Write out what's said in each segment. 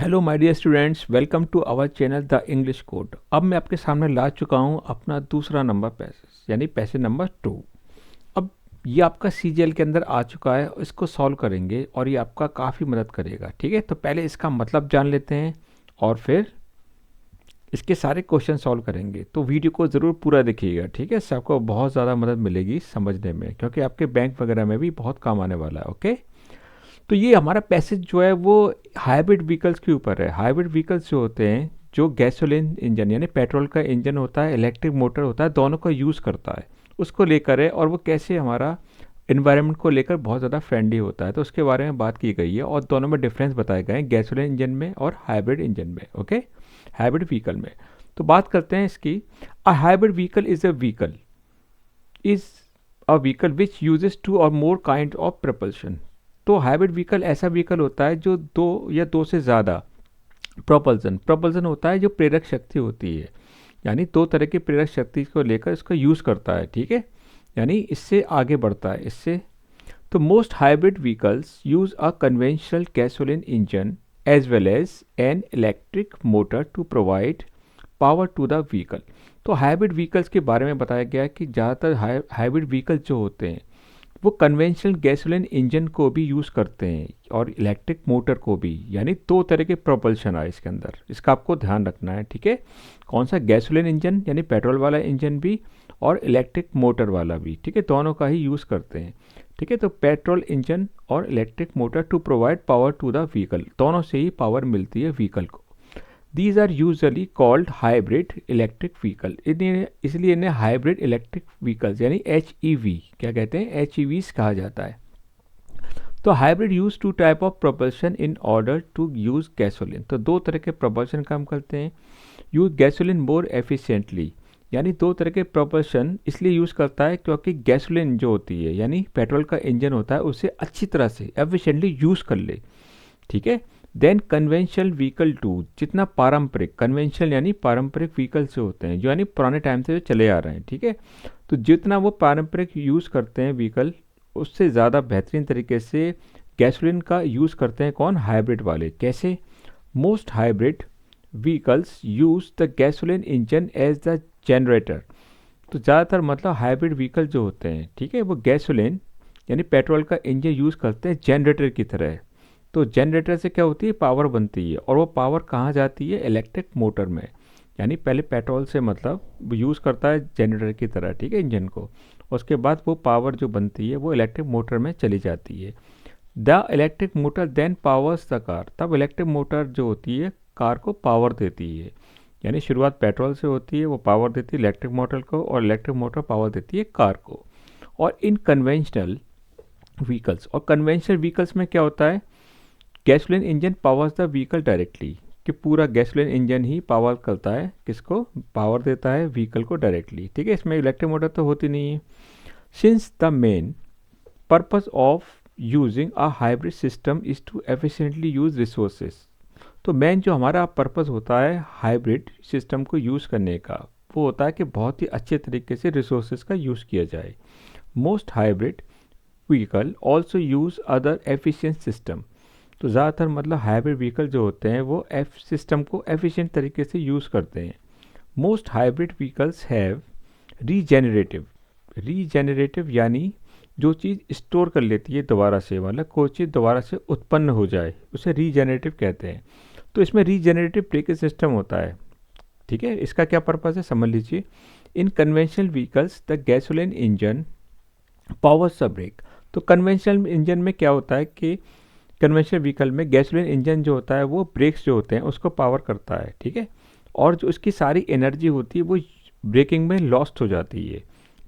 Hello my dear students, welcome to our channel the English code. अब मैं आपके सामने ला चुका हूँ अपना दूसरा नंबर पैसेज, यानी पैसेज नंबर 2। अब ये आपका सीजीएल के अंदर आ चुका है, इसको सॉल्व करेंगे और ये आपका काफ़ी मदद करेगा। ठीक है, तो पहले इसका मतलब जान लेते हैं और फिर इसके सारे क्वेश्चन सॉल्व करेंगे। तो वीडियो को ज़रूर पूरा देखिएगा, ठीक है। इससे आपको बहुत ज़्यादा मदद मिलेगी समझने में, क्योंकि आपके बैंक वगैरह में भी बहुत काम आने वाला है। ओके, तो ये हमारा पैसेज जो है वो हाइब्रिड व्हीकल्स के ऊपर है। हाइब्रिड व्हीकल्स जो होते हैं, जो गैसोलीन इंजन यानी पेट्रोल का इंजन होता है, इलेक्ट्रिक मोटर होता है, दोनों का यूज़ करता है, उसको लेकर है। और वो कैसे हमारा इन्वायरमेंट को लेकर बहुत ज़्यादा फ्रेंडली होता है, तो उसके बारे में बात की गई है। और दोनों में डिफरेंस बताए गए हैं, गैसोलीन इंजन में और हाइब्रिड इंजन में। ओके, हाइब्रिड व्हीकल में तो बात करते हैं इसकी। A hybrid vehicle is a vehicle which uses two और मोर काइंड ऑफ प्रपल्शन। तो हाइब्रिड व्हीकल ऐसा व्हीकल होता है जो दो या दो से ज़्यादा प्रोपल्सन होता है, जो प्रेरक शक्ति होती है, यानी दो तरह की प्रेरक शक्ति को लेकर इसका यूज़ करता है। ठीक है, यानी इससे आगे बढ़ता है इससे। तो most hybrid vehicles use a conventional gasoline engine as well as an electric motor to provide power to the vehicle. तो हाइब्रिड व्हीकल्स के बारे में बताया गया है कि ज़्यादातर हाइब्रिड व्हीकल जो होते हैं वो कन्वेंशनल गैसोलीन इंजन को भी यूज़ करते हैं और इलेक्ट्रिक मोटर को भी, यानी दो तरह के प्रोपल्शन आए इसके अंदर, इसका आपको ध्यान रखना है। ठीक है, कौन सा? गैसोलीन इंजन यानी पेट्रोल वाला इंजन भी और इलेक्ट्रिक मोटर वाला भी। ठीक है, दोनों का ही यूज़ करते हैं। ठीक है, तो पेट्रोल इंजन और electric motor to provide power to the vehicle, दोनों से ही पावर मिलती है व्हीकल को। These are usually called hybrid electric vehicle, इसलिए इन्हें हाइब्रिड इलेक्ट्रिक व्हीकल्स यानी HEV क्या कहते हैं, HEVs कहा जाता है। तो hybrid use two type of propulsion in order to use gasoline. तो दो तरह के प्रोपल्शन काम करते हैं। यूज गैसोलीन मोर एफिशिएंटली, यानी दो तरह के प्रोपल्शन इसलिए यूज़ करता है क्योंकि गैसोलीन जो होती है यानी पेट्रोल का इंजन होता है, उसे अच्छी तरह से एफिशिएंटली यूज़ कर ले। ठीक है, देन कन्वेंशनल व्हीकल टू, जितना पारंपरिक, कन्वेंशनल यानी पारंपरिक व्हीकल्स जो होते हैं, जो यानी पुराने टाइम से जो चले आ रहे हैं। ठीक है, तो जितना वो पारंपरिक यूज़ करते हैं व्हीकल, उससे ज़्यादा बेहतरीन तरीके से गैसोलीन का यूज़ करते हैं। कौन? हाइब्रिड वाले। कैसे? Most hybrid vehicles use the gasoline engine as the generator. तो ज़्यादातर मतलब हाइब्रिड व्हीकल जो होते हैं, ठीक है, वो गैसोलीन यानी पेट्रोल का इंजन यूज़ करते हैं जनरेटर की तरह। तो जनरेटर से क्या होती है? पावर बनती है, और वो पावर कहाँ जाती है? इलेक्ट्रिक मोटर में। यानी पहले पेट्रोल से मतलब यूज़ करता है जनरेटर की तरह, ठीक है, इंजन को। उसके बाद वो पावर जो बनती है वो इलेक्ट्रिक मोटर में चली जाती है। The electric motor then powers the car. तब इलेक्ट्रिक मोटर जो होती है कार को पावर देती है। यानी शुरुआत पेट्रोल से होती है, वो पावर देती है इलेक्ट्रिक मोटर को, और इलेक्ट्रिक मोटर पावर देती है कार को। और इन कन्वेंशनल व्हीकल्स, और कन्वेंशनल व्हीकल्स में क्या होता है? Gasoline engine powers the vehicle directly, कि पूरा गैसोलीन इंजन ही पावर करता है, किसको? पावर देता है व्हीकल को डायरेक्टली। ठीक है, इसमें इलेक्ट्रिक मोटर तो होती नहीं है। Since the main purpose of using a hybrid system is to efficiently use resources. तो मेन जो हमारा पर्पस होता है हाइब्रिड सिस्टम को यूज़ करने का, वो होता है कि बहुत ही अच्छे तरीके से रिसोर्सेज का यूज़ किया जाए। Most hybrid vehicle also use other efficient system. तो ज़्यादातर मतलब हाइब्रिड व्हीकल जो होते हैं वो सिस्टम को एफिशिएंट तरीके से यूज़ करते हैं। Most hybrid vehicles have regenerative यानी जो चीज़ स्टोर कर लेती है दोबारा से, मतलब कोई चीज़ दोबारा से उत्पन्न हो जाए, उसे रीजेनरेटिव कहते हैं। तो इसमें रीजेनरेटिव ब्रेकिंग सिस्टम होता है। ठीक है, इसका क्या पर्पज़ है समझ लीजिए। In conventional vehicles the gasoline engine powers the brake. तो कन्वेंशनल इंजन में क्या होता है कि कन्वेंशनल व्हीकल में गैसोलीन इंजन जो होता है वो ब्रेक्स जो होते हैं उसको पावर करता है। ठीक है, और जो उसकी सारी एनर्जी होती है वो ब्रेकिंग में लॉस्ट हो जाती है।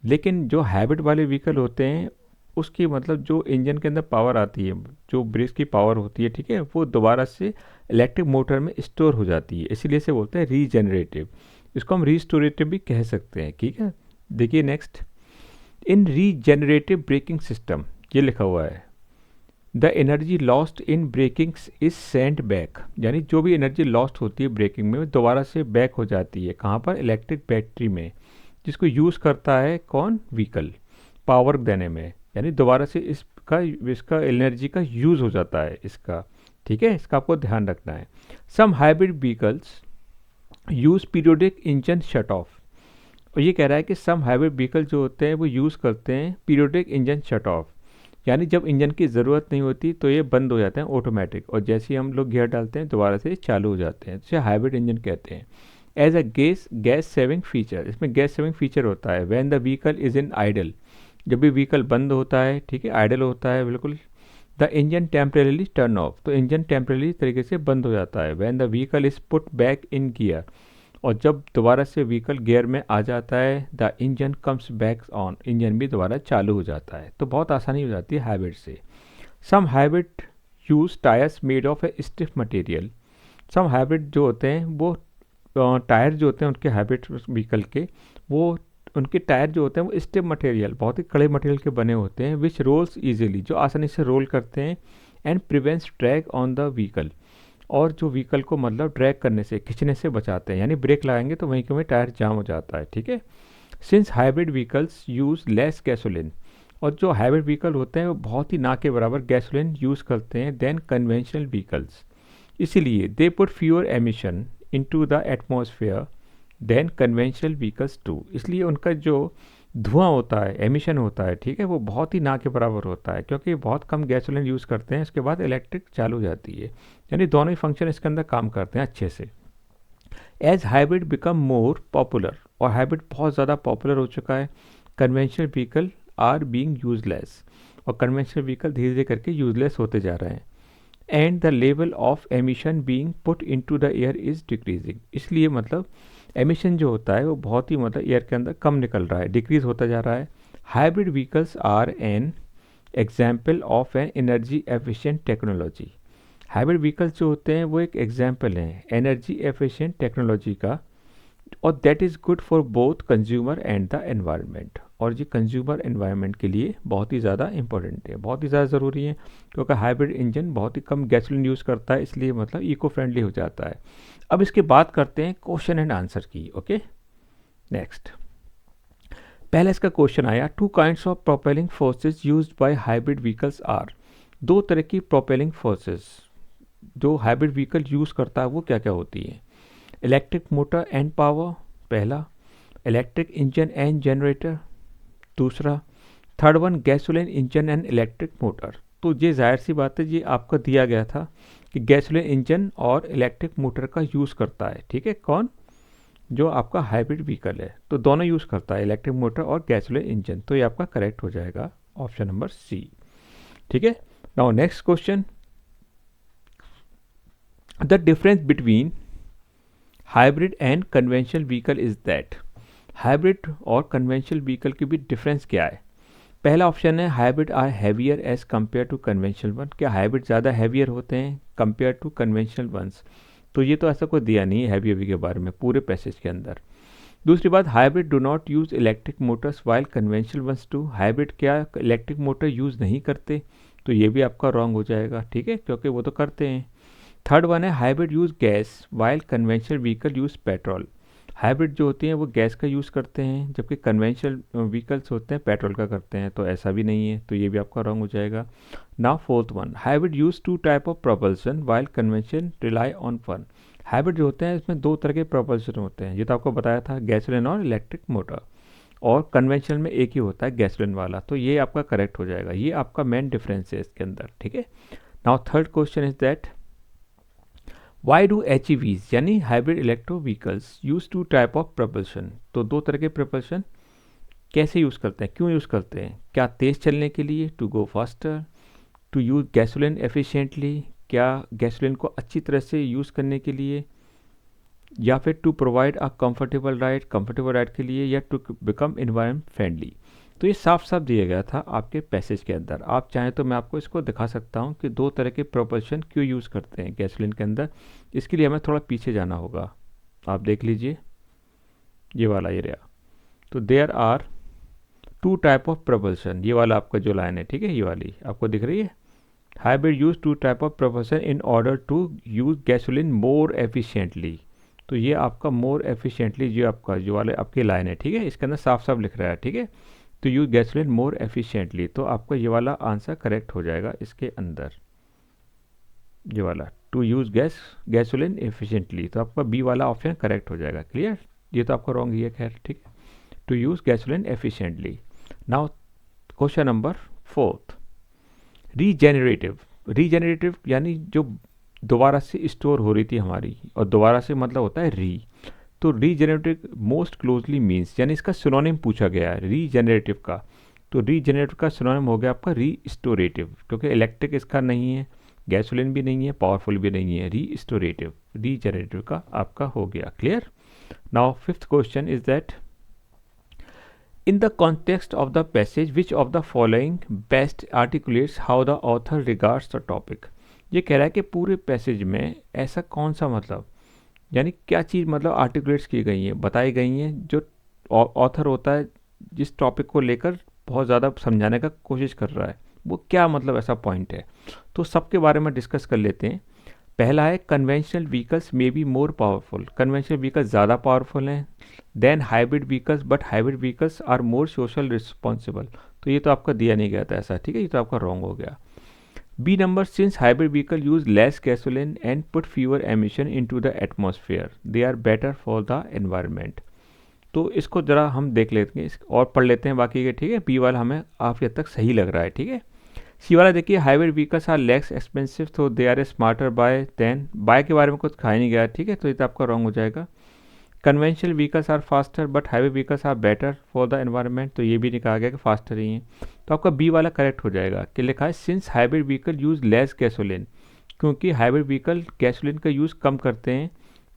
लेकिन जो हाइब्रिड वाले व्हीकल होते हैं उसकी मतलब जो इंजन के अंदर पावर आती है, जो ब्रेक्स की पावर होती है, ठीक है, वो दोबारा से इलेक्ट्रिक मोटर में स्टोर हो जाती है, इसीलिए से बोलते हैं रीजेनरेटिव। इसको हम रीस्टोरेटिव भी कह सकते हैं। ठीक है, देखिए next, in regenerative braking system ये लिखा हुआ है, the energy lost in braking is sent back. यानी जो भी एनर्जी लॉस्ट होती है ब्रेकिंग में, दोबारा से बैक हो जाती है। कहाँ पर? इलेक्ट्रिक बैटरी में, जिसको यूज़ करता है कौन? व्हीकल, पावर देने में। यानी दोबारा से इसका इसका एनर्जी का यूज़ हो जाता है इसका, ठीक है, इसका आपको ध्यान रखना है। Some hybrid vehicles use periodic engine shut off. और ये कह रहा है कि सम हाइब्रिड व्हीकल जो होते हैं वो यूज़ करते हैं पीरियोडिक इंजन शट ऑफ, यानी जब इंजन की ज़रूरत नहीं होती तो ये बंद हो जाते हैं ऑटोमेटिक, और जैसे ही हम लोग गियर डालते हैं दोबारा से चालू हो जाते हैं, जिसे हाइब्रिड इंजन कहते हैं। As a gas saving feature, इसमें गैस सेविंग फीचर होता है when the vehicle is in idle, जब भी व्हीकल बंद होता है, ठीक है, आइडल होता है बिल्कुल। The engine temporarily turn off, तो इंजन टेम्परेली तरीके से बंद हो जाता है। When the vehicle is put back in gear, और जब दोबारा से व्हीकल गियर में आ जाता है, the engine comes back on, engine भी दोबारा चालू हो जाता है। तो बहुत आसानी हो जाती है हाइब्रिड से। Some hybrid use tires made of a stiff material, some hybrid जो होते हैं वो टायर जो होते हैं उनके हाइब्रिड व्हीकल के, वो उनके टायर जो होते हैं वो स्टिफ मटेरियल, बहुत ही कड़े मटेरियल के बने होते हैं, विच रोल्स ईजिली, जो आसानी से रोल करते हैं, and prevents drag on the vehicle, और जो व्हीकल को मतलब ड्रैग करने से, खींचने से बचाते हैं, यानी ब्रेक लगाएंगे तो वहीं के वहीं टायर जाम हो जाता है, ठीक है। Since hybrid vehicles use less gasoline, और जो हाइब्रिड व्हीकल होते हैं वो बहुत ही ना के बराबर गैसोलिन यूज़ करते हैं देन कन्वेंशनल व्हीकल्स, इसीलिए they put fewer emission into the atmosphere than conventional vehicles too, इसलिए उनका जो धुआं होता है, एमिशन होता है, ठीक है, वो बहुत ही ना के बराबर होता है, क्योंकि बहुत कम गैसोलिन यूज़ करते हैं, इसके बाद इलेक्ट्रिक चालू हो जाती है, यानी दोनों ही फंक्शन इसके अंदर काम करते हैं अच्छे से। As hybrid become more popular, और हाइब्रिड बहुत ज़्यादा पॉपुलर हो चुका है, conventional vehicle are being useless, और कन्वेंशनल व्हीकल धीरे धीरे करके यूजलेस होते जा रहे हैं। And the level of emission being put into the air is decreasing, इसलिए मतलब एमिशन जो होता है वो बहुत ही मतलब एयर के अंदर कम निकल रहा है, डिक्रीज होता जा रहा है। Hybrid vehicles are an example of an energy efficient technology, hybrid vehicles जो होते हैं वो एक एग्जाम्पल हैं एनर्जी एफिशिएंट टेक्नोलॉजी का, और that is good for both consumer and the environment, और ये कंज्यूमर एनवायरनमेंट के लिए बहुत ही ज़्यादा इंपॉर्टेंट है, बहुत ही ज़्यादा ज़रूरी है, क्योंकि हाइब्रिड इंजन बहुत ही कम गैसोलीन यूज़ करता है, इसलिए मतलब इको फ्रेंडली हो जाता है। अब इसके बात करते हैं क्वेश्चन एंड आंसर की। ओके, नेक्स्ट पहले इसका क्वेश्चन आया, two kinds of propelling forces used by hybrid vehicles are, दो तरह की प्रोपेलिंग फोर्सेज जो हाइब्रिड व्हीकल यूज़ करता है वो क्या क्या होती हैं। इलेक्ट्रिक मोटर एंड पावर पहला, इलेक्ट्रिक इंजन एंड जनरेटर दूसरा, third one gasoline engine and electric motor. तो ये जाहिर सी बात है, ये आपको दिया गया था कि गैसोलीन इंजन और इलेक्ट्रिक मोटर का यूज़ करता है, ठीक है, कौन, जो आपका हाइब्रिड व्हीकल है, तो दोनों यूज़ करता है इलेक्ट्रिक मोटर और गैसोलीन इंजन, तो ये आपका करेक्ट हो जाएगा ऑप्शन नंबर सी, ठीक है। Now next question, the difference between hybrid and conventional vehicle is that, हाइब्रिड और कन्वेंशनल व्हीकल के बीच डिफरेंस क्या है। पहला ऑप्शन है hybrid are heavier as compare to conventional one, क्या हाइब्रिड ज़्यादा हैवियर होते हैं कंपेयर टू कन्वेंशनल वंस, तो ये तो ऐसा कोई दिया नहीं है हैवी हैवी के बारे में पूरे पैसेज के अंदर। दूसरी बात, hybrid do not use electric motors while conventional ones too, हाइब्रिड क्या इलेक्ट्रिक मोटर यूज़ नहीं करते, तो ये भी आपका रॉन्ग हो जाएगा, ठीक है, क्योंकि वो तो करते हैं। थर्ड वन है hybrid use gas while conventional vehicle use petrol, hybrid जो होती हैं वो गैस का यूज़ करते हैं जबकि कन्वेंशनल व्हीकल्स होते हैं पेट्रोल का करते हैं, तो ऐसा भी नहीं है, तो ये भी आपका रॉन्ग हो जाएगा। Now fourth one, hybrid use two type of propulsion while convention rely on one, hybrid जो होते हैं इसमें दो तरह के प्रोपल्सन होते हैं, ये तो आपको बताया था, गैसोलीन और इलेक्ट्रिक मोटर, और कन्वेंशनल में एक ही होता है गैसोलीन वाला, तो ये आपका करेक्ट हो जाएगा, ये आपका मेन डिफरेंस है इसके अंदर, ठीक है। Now third question is that, why do HEVs यानी hybrid electro vehicles use two type of propulsion, तो दो तरह के प्रपल्शन कैसे यूज़ करते हैं, क्यों यूज़ करते हैं, क्या तेज़ चलने के लिए, to go faster, to use gasoline efficiently, क्या गैसोलीन को अच्छी तरह से यूज़ करने के लिए, या फिर to provide a comfortable ride के लिए, या टू बिकम एनवायरमेंट फ्रेंडली। तो ये साफ साफ दिया गया था आपके पैसेज के अंदर, आप चाहें तो मैं आपको इसको दिखा सकता हूँ कि दो तरह के प्रोपल्शन क्यों यूज़ करते हैं गैसोलीन के अंदर, इसके लिए हमें थोड़ा पीछे जाना होगा, आप देख लीजिए ये वाला एरिया, तो there are two type of propulsion, ये वाला आपका जो लाइन है, ठीक है, ये वाली आपको दिख रही है, hybrid use two type of propulsion in order to use gasoline more efficiently, तो ये आपका मोर एफिशिएंटली जो आपका जो वाले आपकी लाइन है, ठीक है, इसके अंदर साफ साफ लिख रहा है, ठीक है, तो यूज गैसोलीन मोर एफिशिएंटली, तो आपका ये वाला आंसर करेक्ट हो जाएगा इसके अंदर। ये वाला, टू यूज़ गैसोलिन एफिशिएंटली, तो आपका बी वाला ऑप्शन करेक्ट हो जाएगा। क्लियर, ये तो आपका रॉन्ग ही है, खैर ठीक है। To use gasoline efficiently. Now question number 4, regenerative. Regenerative यानी जो दोबारा से स्टोर हो रही थी हमारी, और दोबारा से मतलब होता है री। तो रीजेनरेटिव मोस्ट क्लोजली मीन्स, यानी इसका सिनोनिम पूछा गया है रीजेनरेटिव का। तो रीजेनरेटिव का सिनोनिम हो गया आपका रीस्टोरेटिव, क्योंकि इलेक्ट्रिक इसका नहीं है, गैसोलिन भी नहीं है, पावरफुल भी नहीं है, रीस्टोरेटिव, रीजेनरेटिव का आपका हो गया। Clear. Now fifth question is that in the context of the passage which of the following best articulates how the author regards the topic। ये कह रहा है कि पूरे पैसेज में ऐसा कौन सा मतलब, यानी क्या चीज़ मतलब आर्टिकुलेट्स की गई हैं, बताई गई हैं, जो ऑथर होता है जिस टॉपिक को लेकर बहुत ज़्यादा समझाने का कोशिश कर रहा है, वो क्या मतलब ऐसा पॉइंट है। तो सबके बारे में डिस्कस कर लेते हैं। पहला है conventional vehicles may be more powerful, conventional vehicles ज़्यादा पावरफुल हैं than hybrid vehicles, but hybrid vehicles are more social responsible. तो ये तो आपका दिया नहीं गया था ऐसा, ठीक है, ये तो आपका रॉन्ग हो गया। B number, since hybrid vehicle use less gasoline and put fewer emission into the atmosphere, they are better for the environment. तो इसको ज़रा हम देख लेते हैं और पढ़ लेते हैं बाकी के, ठीक है। बी वाला हमें काफ़ी हद तक सही लग रहा है, ठीक है। सी वाला देखिए, hybrid vehicles are less expensive तो they are a smarter buy than, buy के बारे में कुछ खाया नहीं गया, ठीक है, तो ये तो आपका रॉन्ग हो जाएगा। Conventional vehicles are faster but हाईवे vehicles are better for the environment, तो ये भी नहीं कहा गया कि फास्टर ही हैं। तो आपका बी वाला करेक्ट हो जाएगा कि लिखा है since hybrid vehicle use less gasoline, क्योंकि हाइब्रिड व्हीकल गैसोलिन का यूज़ कम करते हैं,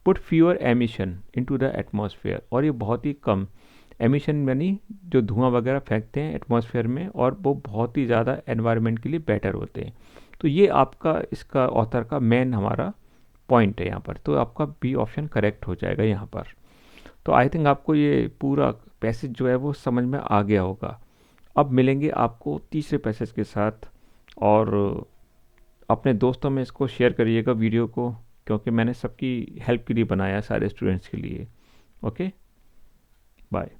put fewer emission into the atmosphere, और ये बहुत ही कम एमिशन यानी जो धुआं वगैरह फेंकते हैं एटमॉस्फेयर में, और वो बहुत ही ज़्यादा एनवायरनमेंट के लिए बेटर होते हैं। तो ये आपका इसका ऑथर का मेन हमारा पॉइंट है यहाँ पर, तो आपका बी ऑप्शन करेक्ट हो जाएगा यहाँ पर। तो आई थिंक आपको ये पूरा पैसेज जो है वो समझ में आ गया होगा। अब मिलेंगे आपको तीसरे पैसेज के साथ, और अपने दोस्तों में इसको शेयर करिएगा वीडियो को, क्योंकि मैंने सबकी हेल्प के लिए बनाया, सारे स्टूडेंट्स के लिए। Okay, bye.